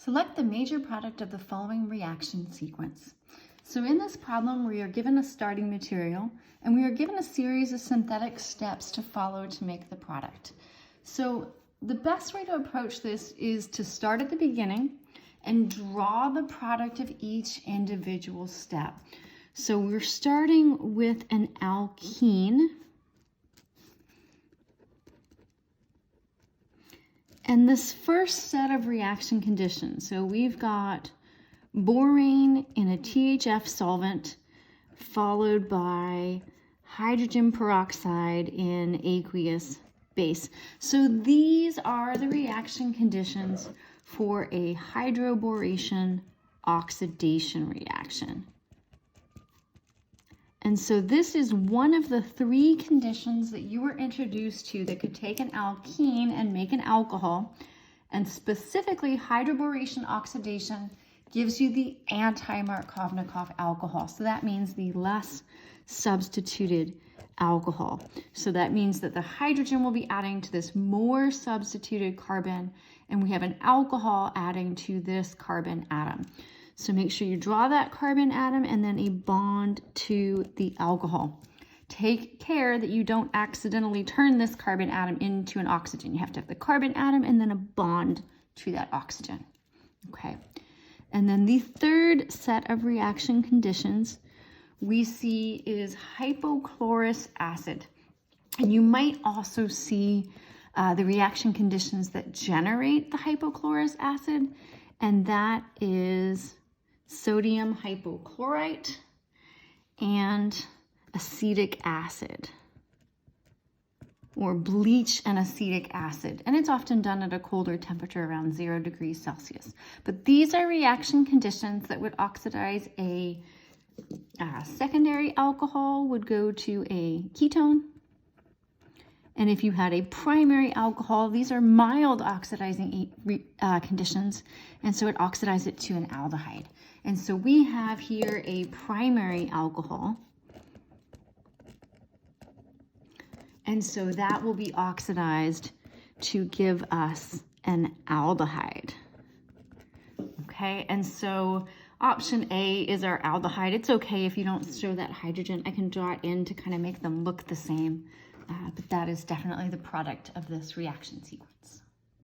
Select the major product of the following reaction sequence. So in this problem, we are given a starting material and we are given a series of synthetic steps to follow to make the product. So the best way to approach this is to start at the beginning and draw the product of each individual step. So we're starting with an alkene. And this first set of reaction conditions, so we've got borane in a THF solvent followed by hydrogen peroxide in aqueous base. So these are the reaction conditions for a hydroboration oxidation reaction. And so this is one of the three conditions that you were introduced to that could take an alkene and make an alcohol. And specifically, hydroboration oxidation gives you the anti-Markovnikov alcohol. So that means the less substituted alcohol. So that means that the hydrogen will be adding to this more substituted carbon, and we have an alcohol adding to this carbon atom. So make sure you draw that carbon atom and then a bond to the alcohol. Take care that you don't accidentally turn this carbon atom into an oxygen. You have to have the carbon atom and then a bond to that oxygen. Okay. And then the third set of reaction conditions we see is hypochlorous acid. And you might also see the reaction conditions that generate the hypochlorous acid, and that is sodium hypochlorite and acetic acid, or bleach and acetic acid. And it's often done at a colder temperature around 0 degrees Celsius. But these are reaction conditions that would oxidize a secondary alcohol would go to a ketone. And if you had a primary alcohol, these are mild oxidizing conditions, and so it oxidizes it to an aldehyde. And so we have here a primary alcohol, and so that will be oxidized to give us an aldehyde. Okay, and so option A is our aldehyde. It's okay if you don't show that hydrogen. I can draw it in to kind of make them look the same. But that is definitely the product of this reaction sequence.